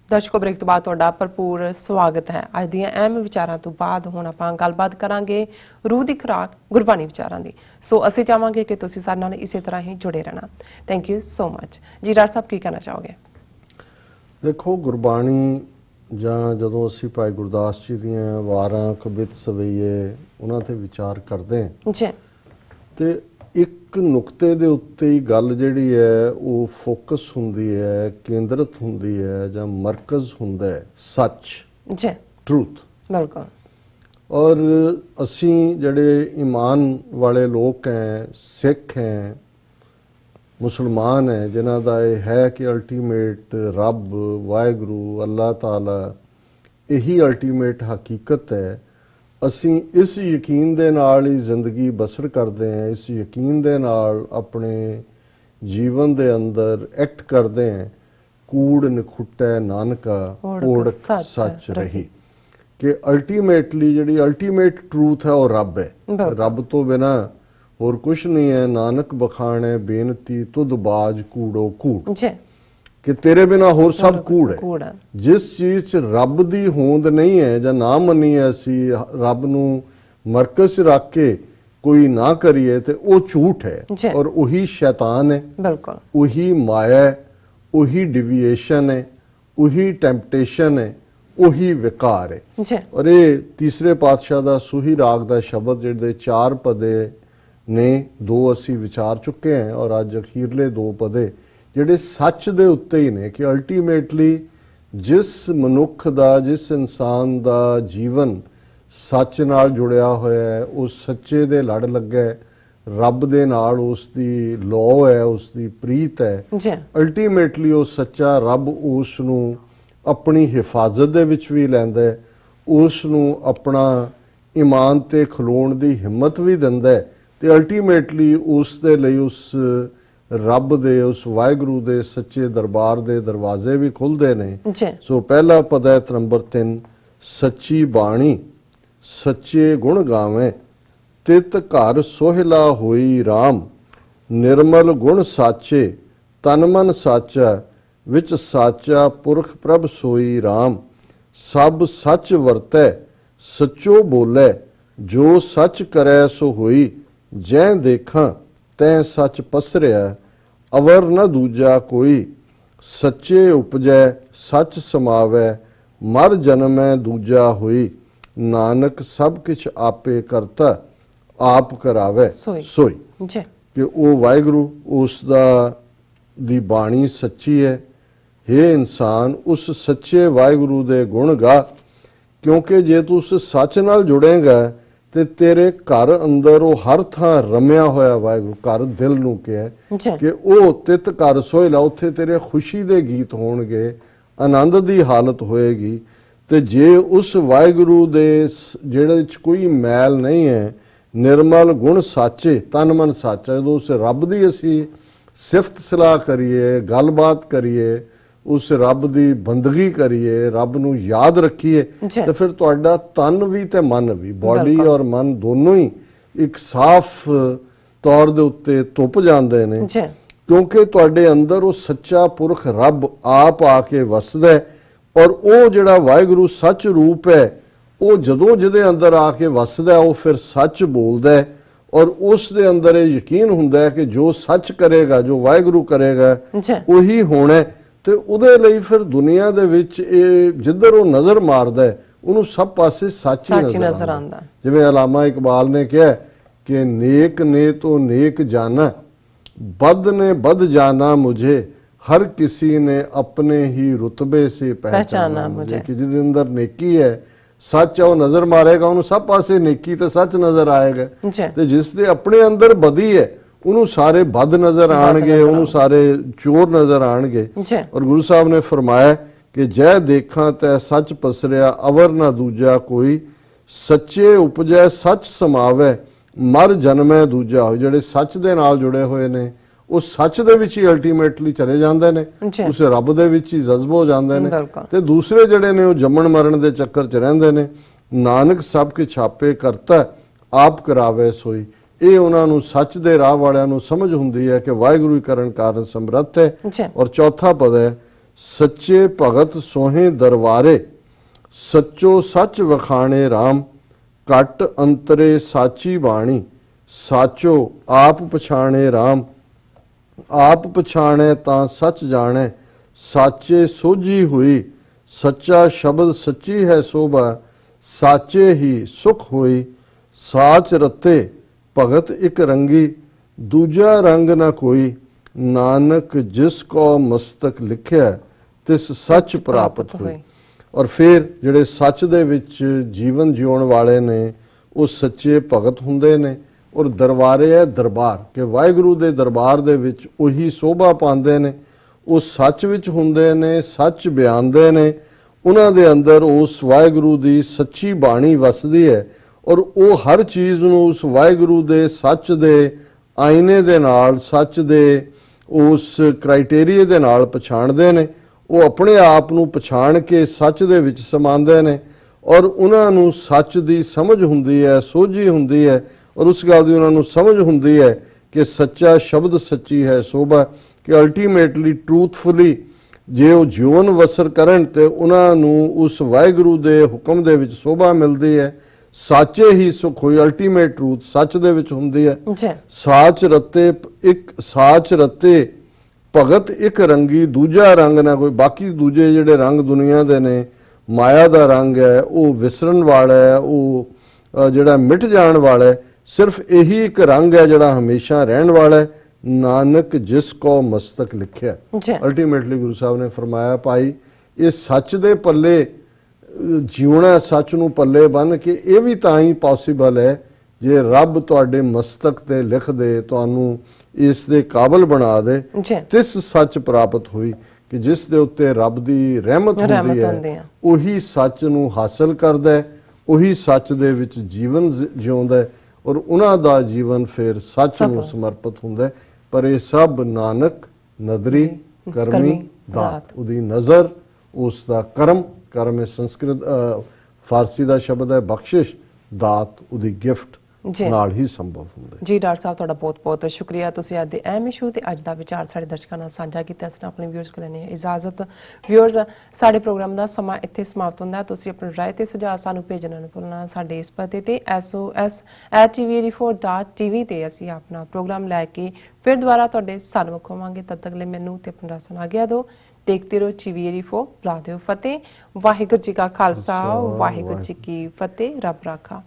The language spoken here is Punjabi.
ਦਰਸ਼ਕੋ ਬ੍ਰੇਕ ਤੋਂ ਬਾਅਦ ਤੁਹਾਡਾ ਭਰਪੂਰ ਸਵਾਗਤ ਹੈ। ਅੱਜ ਦੀਆਂ ਅਹਿਮ ਵਿਚਾਰਾਂ ਤੋਂ ਬਾਅਦ ਹੁਣ ਆਪਾਂ ਗੱਲਬਾਤ ਕਰਾਂਗੇ ਰੂਹ ਦੀ ਖੁਰਾਕ ਗੁਰਬਾਣੀ ਵਿਚਾਰਾਂ ਦੀ। ਸੋ ਅਸੀਂ ਚਾਹਾਂਗੇ ਕਿ ਤੁਸੀਂ ਸਾਡੇ ਨਾਲ ਇਸੇ ਤਰ੍ਹਾਂ ਹੀ ਜੁੜੇ ਰਹਿਣਾ। ਥੈਂਕ ਯੂ ਸੋ ਮਚ ਜੀ। ਡਾਕਟਰ ਸਾਹਿਬ ਕੀ ਕਹਿਣਾ ਚਾਹੋਗੇ? ਦੇਖੋ, ਗੁਰਬਾਣੀ ਜਾਂ ਜਦੋਂ ਅਸੀਂ ਭਾਈ ਗੁਰਦਾਸ ਜੀ ਦੀਆਂ ਵਾਰਾਂ ਕਵਿਤ ਸਵਈਏ ਉਹਨਾਂ ਤੇ ਵਿਚਾਰ ਕਰਦੇ ਹਾਂ ਜੀ, ਤੇ ਇੱਕ ਨੁਕਤੇ ਦੇ ਉੱਤੇ ਹੀ ਗੱਲ ਜਿਹੜੀ ਹੈ ਉਹ ਫੋਕਸ ਹੁੰਦੀ ਹੈ, ਕੇਂਦਰਿਤ ਹੁੰਦੀ ਹੈ ਜਾਂ ਮਰਕਜ਼ ਹੁੰਦਾ ਹੈ, ਸੱਚ ਜੀ, ਟਰੂਥ। ਬਿਲਕੁਲ। ਔਰ ਅਸੀਂ ਜਿਹੜੇ ਈਮਾਨ ਵਾਲੇ ਲੋਕ ਹੈ, ਸਿੱਖ ਹੈ, ਮੁਸਲਮਾਨ ਹੈ, ਜਿਨ੍ਹਾਂ ਦਾ ਇਹ ਹੈ ਕਿ ਅਲਟੀਮੇਟ ਰੱਬ ਵਾਹਿਗੁਰੂ ਅੱਲਾਹ ਤਾਲਾ ਇਹੀ ਅਲਟੀਮੇਟ ਹਕੀਕਤ ਹੈ, ਅਸੀਂ ਇਸ ਯਕੀਨ ਦੇ ਨਾਲ ਹੀ ਜ਼ਿੰਦਗੀ ਬਸਰ ਕਰਦੇ ਹਾਂ, ਇਸ ਯਕੀਨ ਦੇ ਨਾਲ ਆਪਣੇ ਜੀਵਨ ਦੇ ਅੰਦਰ ਐਕਟ ਕਰਦੇ ਹਾਂ। ਕੂੜ ਨਖੁੱਟੈ ਨਾਨਕਾ ਓੜਕ ਸੱਚ ਰਹੀ, ਕਿ ਅਲਟੀਮੇਟਲੀ ਜਿਹੜੀ ਅਲਟੀਮੇਟ ਟਰੂਥ ਹੈ ਉਹ ਰੱਬ ਹੈ। ਰੱਬ ਤੋਂ ਬਿਨਾ ਹੋਰ ਕੁਛ ਨਹੀਂ ਹੈ। ਨਾਨਕ ਬਖਾਣੈ ਬੇਨਤੀ ਤੁਧ ਬਾਜ ਕੂੜੋ ਕੂੜ, ਕਿ ਤੇਰੇ ਬਿਨਾ ਹੋਰ ਸਭ ਕੂੜ ਹੈ। ਜਿਸ ਚੀਜ਼ 'ਚ ਰੱਬ ਦੀ ਹੋਂਦ ਨਹੀਂ ਹੈ ਜਾਂ ਨਾ ਮੰਨੀਏ ਅਸੀਂ, ਰੱਬ ਨੂੰ ਮਰਕਜ਼ 'ਚ ਰੱਖ ਕੇ ਕੋਈ ਨਾ ਕਰੀਏ, ਤੇ ਉਹ ਝੂਠ ਹੈ ਔਰ ਉਹੀ ਸ਼ੈਤਾਨ ਹੈ। ਬਿਲਕੁਲ ਉਹੀ ਮਾਇਆ ਹੈ, ਉਹੀ ਡਿਵੀਏਸ਼ਨ ਹੈ, ਉਹੀ ਟੈਂਪਟੇਸ਼ਨ ਹੈ, ਉਹੀ ਵਿਕਾਰ ਹੈ। ਔਰ ਇਹ ਤੀਸਰੇ ਪਾਤਸ਼ਾਹ ਦਾ ਸੂਹੀ ਰਾਗ ਦਾ ਸ਼ਬਦ ਜਿਹੜੇ 4 ਪਦੇ ਨੇ, 2 ਅਸੀਂ ਵਿਚਾਰ ਚੁੱਕੇ ਹਾਂ ਔਰ ਅੱਜ ਅਖੀਰਲੇ 2 ਪਦੇ ਜਿਹੜੇ ਸੱਚ ਦੇ ਉੱਤੇ ਹੀ ਨੇ, ਕਿ ਅਲਟੀਮੇਟਲੀ ਜਿਸ ਮਨੁੱਖ ਦਾ, ਜਿਸ ਇਨਸਾਨ ਦਾ ਜੀਵਨ ਸੱਚ ਨਾਲ ਜੁੜਿਆ ਹੋਇਆ ਹੈ, ਉਹ ਸੱਚੇ ਦੇ ਲੜ ਲੱਗਾ, ਰੱਬ ਦੇ ਨਾਲ ਉਸ ਦੀ ਲੋ ਹੈ, ਉਸ ਦੀ ਪ੍ਰੀਤ ਹੈ, ਅਲਟੀਮੇਟਲੀ ਉਹ ਸੱਚਾ ਰੱਬ ਉਸ ਨੂੰ ਆਪਣੀ ਹਿਫਾਜ਼ਤ ਦੇ ਵਿੱਚ ਵੀ ਲੈਂਦਾ ਹੈ, ਉਸ ਨੂੰ ਆਪਣਾ ਈਮਾਨ ਤੇ ਖਲੋਣ ਦੀ ਹਿੰਮਤ ਵੀ ਦਿੰਦਾ ਹੈ, ਤੇ ਅਲਟੀਮੇਟਲੀ ਉਸ ਦੇ ਲਈ ਉਸ ਰੱਬ ਦੇ, ਉਸ ਵਾਹਿਗੁਰੂ ਦੇ ਸੱਚੇ ਦਰਬਾਰ ਦੇ ਦਰਵਾਜ਼ੇ ਵੀ ਖੁੱਲਦੇ ਨੇ। ਸੋ ਪਹਿਲਾ ਪਦ ਹੈ ਨੰਬਰ 3, ਸੱਚੀ ਬਾਣੀ ਸੱਚੇ ਗੁਣ ਗਾਵੇਂ, ਤਿਤ ਘਰ ਸੋਹਿਲਾ ਹੋਈ ਰਾਮ, ਨਿਰਮਲ ਗੁਣ ਸਾਚੇ ਤਨ ਮਨ ਸਾਚਾ, ਵਿੱਚ ਸਾਚਾ ਪੁਰਖ ਪ੍ਰਭ ਸੋਈ ਰਾਮ, ਸਭ ਸੱਚ ਵਰਤੈ ਸੱਚੋ ਬੋਲੇ, ਜੋ ਸੱਚ ਕਰੈ ਸੋ ਹੋਈ, ਜੈ ਦੇਖਾਂ ਤੈਂ ਸੱਚ ਪਸਰਿਆ, ਅਵਰ ਨ ਦੂਜਾ ਕੋਈ, ਸੱਚੇ ਉਪਜੈ ਸੱਚ ਸਮਾਵੈ, ਮਰ ਜਨਮੈ ਦੂਜਾ ਹੋਈ, ਨਾਨਕ ਸਭ ਕਿਛ ਆਪੇ ਕਰਤਾ, ਆਪ ਕਰਾਵੇ ਸੋਈ। ਕਿ ਉਹ ਵਾਹਿਗੁਰੂ, ਉਸ ਦੀ ਬਾਣੀ ਸੱਚੀ ਹੈ। ਹੇ ਇਨਸਾਨ, ਉਸ ਸੱਚੇ ਵਾਹਿਗੁਰੂ ਦੇ ਗੁਣ ਗਾ, ਕਿਉਂਕਿ ਜੇ ਤੂੰ ਉਸ ਸੱਚ ਨਾਲ ਜੁੜੇਗਾ ਤੇ ਤੇਰੇ ਘਰ ਅੰਦਰ ਉਹ ਹਰ ਥਾਂ ਰਮਿਆ ਹੋਇਆ ਵਾਹਿਗੁਰੂ, ਘਰ ਦਿਲ ਨੂੰ ਕਿਹਾ ਕਿ ਉਹ ਤਿਤ ਘਰ ਸੋਹਿਲਾ, ਉੱਥੇ ਤੇਰੇ ਖੁਸ਼ੀ ਦੇ ਗੀਤ ਹੋਣਗੇ, ਆਨੰਦ ਦੀ ਹਾਲਤ ਹੋਏਗੀ। ਤੇ ਜੇ ਉਸ ਵਾਹਿਗੁਰੂ ਦੇ ਜਿਹੜੇ ਵਿੱਚ ਕੋਈ ਮੈਲ ਨਹੀਂ ਹੈ, ਨਿਰਮਲ ਗੁਣ ਸਾਚੇ ਤਨ ਮਨ ਸਾਚਾ, ਜਦੋਂ ਉਸ ਰੱਬ ਦੀ ਅਸੀਂ ਸਿਫਤ ਸਲਾਹ ਕਰੀਏ, ਗੱਲਬਾਤ ਕਰੀਏ, ਉਸ ਰੱਬ ਦੀ ਬੰਦਗੀ ਕਰੀਏ, ਰੱਬ ਨੂੰ ਯਾਦ ਰੱਖੀਏ, ਤੇ ਫਿਰ ਤੁਹਾਡਾ ਤਨ ਵੀ ਤੇ ਮਨ ਵੀ, ਬਾਡੀ ਔਰ ਮਨ ਦੋਨੋਂ ਹੀ ਇੱਕ ਸਾਫ਼ ਤੌਰ ਦੇ ਉੱਤੇ ਧੁੱਪ ਜਾਂਦੇ ਨੇ, ਕਿਉਂਕਿ ਤੁਹਾਡੇ ਅੰਦਰ ਉਹ ਸੱਚਾ ਪੁਰਖ ਰੱਬ ਆਪ ਆ ਕੇ ਵਸਦਾ ਹੈ। ਔਰ ਉਹ ਜਿਹੜਾ ਵਾਹਿਗੁਰੂ ਸੱਚ ਰੂਪ ਹੈ, ਉਹ ਜਦੋਂ ਜਿਹਦੇ ਅੰਦਰ ਆ ਕੇ ਵਸਦਾ, ਉਹ ਫਿਰ ਸੱਚ ਬੋਲਦਾ ਹੈ, ਔਰ ਉਸ ਦੇ ਅੰਦਰ ਇਹ ਯਕੀਨ ਹੁੰਦਾ ਹੈ ਕਿ ਜੋ ਸੱਚ ਕਰੇਗਾ, ਜੋ ਵਾਹਿਗੁਰੂ ਕਰੇਗਾ, ਉਹੀ ਹੋਣਾ। ਤੇ ਉਹਦੇ ਲਈ ਫਿਰ ਦੁਨੀਆ ਦੇ ਵਿੱਚ ਇਹ ਜਿੱਧਰ ਉਹ ਨਜ਼ਰ ਮਾਰਦਾ, ਉਹਨੂੰ ਸਭ ਪਾਸੇ ਸੱਚ ਹੀ ਨਜ਼ਰ ਆਉਂਦਾ। ਜਿਵੇਂ ਅਲਾਮਾ ਇਕਬਾਲ ਨੇ ਕਿਹਾ ਕਿ ਨੇਕ ਨੇ ਤੋ ਨੇਕ ਜਾਨਾ, ਬਦ ਨੇ ਬਦ ਜਾਨਾ ਮੁਝੇ, ਹਰ ਕਿਸੇ ਨੇ ਆਪਣੇ ਹੀ ਰੁਤਬੇ ਸੇ ਪਹਿਚਾਨਾ ਮੁਝੇ। ਕਿ ਜਿਹਦੇ ਅੰਦਰ ਨੇਕੀ ਹੈ, ਸੱਚ ਹੈ, ਉਹ ਨਜ਼ਰ ਮਾਰੇਗਾ, ਉਹਨੂੰ ਸਭ ਪਾਸੇ ਨੇਕੀ ਤੇ ਸੱਚ ਨਜ਼ਰ ਆਏਗਾ। ਤੇ ਜਿਸ ਦੇ ਆਪਣੇ ਅੰਦਰ ਬਦੀ ਹੈ, ਉਹਨੂੰ ਸਾਰੇ ਬਦ ਨਜ਼ਰ ਆਣਗੇ, ਉਹਨੂੰ ਸਾਰੇ ਚੋਰ ਨਜ਼ਰ ਆਣਗੇ। ਔਰ ਗੁਰੂ ਸਾਹਿਬ ਨੇ ਫਰਮਾਇਆ ਕਿ ਜੈ ਦੇਖਾਂ ਤੈ ਸੱਚ ਪਸਰਿਆ, ਅਵਰ ਨਾ ਦੂਜਾ ਕੋਈ, ਸੱਚੇ ਉਪਜੈ ਸੱਚ ਸਮਾਵੈ, ਮਰ ਜਨਮੈ ਦੂਜਾ ਹੋਏ। ਜਿਹੜੇ ਸੱਚ ਦੇ ਨਾਲ ਜੁੜੇ ਹੋਏ ਨੇ, ਉਹ ਸੱਚ ਦੇ ਵਿੱਚ ਹੀ ਅਲਟੀਮੇਟਲੀ ਚਲੇ ਜਾਂਦੇ ਨੇ, ਉਸ ਰੱਬ ਦੇ ਵਿੱਚ ਹੀ ਜਜ਼ਬ ਹੋ ਜਾਂਦੇ ਨੇ। ਤੇ ਦੂਸਰੇ ਜਿਹੜੇ ਨੇ ਉਹ ਜੰਮਣ ਮਰਨ ਦੇ ਚੱਕਰ 'ਚ ਰਹਿੰਦੇ ਨੇ। ਨਾਨਕ ਸਭ ਕੇ ਛਾਪੇ ਕਰਤਾ, ਆਪ ਕਰਾਵੇ ਸੋਈ। ਇਹ ਉਹਨਾਂ ਨੂੰ ਸੱਚ ਦੇ ਰਾਹ ਵਾਲਿਆਂ ਨੂੰ ਸਮਝ ਹੁੰਦੀ ਹੈ ਕਿ ਵਾਹਿਗੁਰੂ ਕਰਨ ਕਾਰਨ ਸਮਰੱਥ ਹੈ। ਔਰ ਚੌਥਾ ਪਦ ਹੈ, सच्चे भगत सोहे दरबारे सच्चो सच वखाणे राम कट अंतरे साची बाणी साचो आप पछाणे राम आप पछाणे तां सच जाने साचे सोझी हुई सच्चा शब्द सच्ची है शोभा साचे ही सुख हुई साच रते भगत एक रंगी दूजा रंग न कोई नानक जिसको मस्तक लिखिया तिस सच प्राप्त हुई। और फिर ਜਿਹੜੇ ਸੱਚ ਦੇ ਵਿੱਚ ਜੀਵਨ ਜਿਉਣ ਵਾਲੇ ਨੇ ਉਹ ਸੱਚੇ ਭਗਤ ਹੁੰਦੇ ਨੇ ਔਰ ਦਰਬਾਰੇ ਹੈ ਦਰਬਾਰ ਕਿ ਵਾਹਿਗੁਰੂ ਦੇ ਦਰਬਾਰ ਦੇ ਵਿੱਚ ਉਹੀ ਸੋਭਾ ਪਾਉਂਦੇ ਨੇ ਉਹ ਸੱਚ ਵਿੱਚ ਹੁੰਦੇ ਨੇ ਸੱਚ ਬਿਆਨਦੇ ਨੇ ਉਹਨਾਂ ਦੇ ਅੰਦਰ ਉਸ ਵਾਹਿਗੁਰੂ ਦੀ ਸੱਚੀ ਬਾਣੀ ਵਸਦੀ ਹੈ ਔਰ ਉਹ ਹਰ ਚੀਜ਼ ਨੂੰ ਉਸ ਵਾਹਿਗੁਰੂ ਦੇ ਸੱਚ ਦੇ ਆਇਨੇ ਦੇ ਨਾਲ ਸੱਚ ਦੇ ਉਸ ਕ੍ਰਾਈਟੇਰੀਆ ਦੇ ਨਾਲ ਪਛਾਣਦੇ ਨੇ ਉਹ ਆਪਣੇ ਆਪ ਨੂੰ ਪਛਾਣ ਕੇ ਸੱਚ ਦੇ ਵਿੱਚ ਸਮਾਉਂਦੇ ਨੇ ਔਰ ਉਹਨਾਂ ਨੂੰ ਸੱਚ ਦੀ ਸਮਝ ਹੁੰਦੀ ਹੈ ਸੋਝੀ ਹੁੰਦੀ ਹੈ ਔਰ ਉਸ ਗੱਲ ਦੀ ਉਹਨਾਂ ਨੂੰ ਸਮਝ ਹੁੰਦੀ ਹੈ ਕਿ ਸੱਚਾ ਸ਼ਬਦ ਸੱਚੀ ਹੈ ਸੋਭਾ ਕਿ ਅਲਟੀਮੇਟਲੀ ਟਰੂਥਫੁਲੀ ਜੇ ਉਹ ਜੀਵਨ ਵਸਰ ਕਰਨ ਤੇ ਉਹਨਾਂ ਨੂੰ ਉਸ ਵਾਹਿਗੁਰੂ ਦੇ ਹੁਕਮ ਦੇ ਵਿੱਚ ਸੋਭਾ ਮਿਲਦੀ ਹੈ ਸਾਚੇ ਹੀ ਸੁਖ ਹੋਈ ਅਲਟੀਮੇਟ ਟਰੂਥ ਸੱਚ ਦੇ ਵਿੱਚ ਹੁੰਦੀ ਹੈ ਸਾਚ ਰਤੇ ਭਗਤ ਇੱਕ ਰੰਗੀ ਦੂਜਾ ਰੰਗ ਨਾ ਕੋਈ ਬਾਕੀ ਦੂਜੇ ਜਿਹੜੇ ਰੰਗ ਦੁਨੀਆ ਦੇ ਨੇ ਮਾਇਆ ਦਾ ਰੰਗ ਹੈ ਉਹ ਵਿਸਰਨ ਵਾਲਾ ਹੈ ਉਹ ਜਿਹੜਾ ਮਿਟ ਜਾਣ ਵਾਲਾ ਹੈ ਸਿਰਫ ਇਹੀ ਇੱਕ ਰੰਗ ਹੈ ਜਿਹੜਾ ਹਮੇਸ਼ਾ ਰਹਿਣ ਵਾਲਾ ਹੈ ਨਾਨਕ ਜਿਸ ਕੋ ਮਸਤਕ ਲਿਖਿਆ ਅਲਟੀਮੇਟਲੀ ਗੁਰੂ ਸਾਹਿਬ ਨੇ ਫਰਮਾਇਆ ਭਾਈ ਇਹ ਸੱਚ ਦੇ ਪੱਲੇ ਜਿਉਣਾ ਸੱਚ ਨੂੰ ਪੱਲੇ ਬੰਨ ਕੇ ਇਹ ਵੀ ਤਾਂ ਹੀ ਪੋਸੀਬਲ ਹੈ ਜੇ ਰੱਬ ਤੁਹਾਡੇ ਮਸਤਕ ਤੇ ਲਿਖ ਦੇ ਤੁਹਾਨੂੰ ਇਸ ਦੇ ਕਾਬਲ ਬਣਾ ਦੇ ਤਿਸ ਸੱਚ ਪ੍ਰਾਪਤ ਹੋਈ ਕਿ ਜਿਸ ਦੇ ਉੱਤੇ ਰੱਬ ਦੀ ਰਹਿਮਤ ਹੁੰਦੀ ਹੈ ਉਹੀ ਸੱਚ ਨੂੰ ਹਾਸਲ ਕਰਦਾ ਹੈ ਉਹੀ ਸੱਚ ਦੇ ਵਿੱਚ ਜੀਵਨ ਜਿਉਂਦਾ ਹੈ ਔਰ ਉਹਨਾਂ ਦਾ ਜੀਵਨ ਫਿਰ ਸੱਚ ਨੂੰ ਸਮਰਪਿਤ ਹੁੰਦਾ ਹੈ ਪਰ ਇਹ ਸਭ ਨਾਨਕ ਨਦਰੀ ਕਰਮੀ ਦਾਤ ਉਹਦੀ ਨਜ਼ਰ ਉਸ ਦਾ ਕਰਮ ਹੈ ਸੰਸਕ੍ਰਿਤ ਫਾਰਸੀ ਦਾ ਸ਼ਬਦ ਹੈ ਬਖਸ਼ਿਸ਼ ਦਾਤ ਉਹਦੀ ਗਿਫਟ ਨਾਲ ਹੀ ਸੰਭਵ ਹੁੰਦਾ ਜੀ। ਡਾਕਟਰ ਸਾਹਿਬ ਤੁਹਾਡਾ ਬਹੁਤ ਬਹੁਤ ਸ਼ੁਕਰੀਆ ਤੁਸੀਂ ਅੱਜ ਦੇ ਅਹਿਮ ਇਸ਼ੂ ਤੇ ਅੱਜ ਦਾ ਵਿਚਾਰ ਸਾਡੇ ਦਰਸ਼ਕਾਂ ਨਾਲ ਸਾਂਝਾ ਕੀਤਾ ਅਸੀਂ ਆਪਣੇ ਵਿਊਅਰਸ ਕੋਲ ਲੈਣੇ ਇਜਾਜ਼ਤ ਵਿਊਅਰਸ ਸਾਡੇ ਪ੍ਰੋਗਰਾਮ ਦਾ ਸਮਾਂ ਇੱਥੇ ਸਮਾਪਤ ਹੁੰਦਾ ਤੁਸੀਂ ਆਪਣੀ ਰਾਏ ਤੇ ਸੁਝਾਅ ਸਾਨੂੰ ਭੇਜਣਾ ਨਾ ਭੁੱਲਣਾ ਸਾਡੇ ਇਸ ਪਤੇ ਤੇ SOS@tvre4.tv ਤੇ ਅਸੀਂ ਆਪਣਾ ਪ੍ਰੋਗਰਾਮ ਲੈ ਕੇ ਫਿਰ ਦੁਬਾਰਾ ਤੁਹਾਡੇ ਸਨਮੁਖ ਹੋਵਾਂਗੇ ਤਦ ਤੱਕ ਲਈ ਮੈਨੂੰ ਤੇ ਆਪਣਾ ਰਾਸਨ ਆ ਗਿਆ ਦੋ ਦੇਖਦੇ ਰਹੋ TVRE4 ਬੁਲਾ ਦਿਓ ਫਤਿਹ ਵਾਹਿਗੁਰੂ ਜੀ ਕਾ ਖਾਲਸਾ ਵਾਹਿਗੁਰੂ ਜੀ ਕੀ ਫਤਿਹ ਰੱਬ ਰਾਖਾ।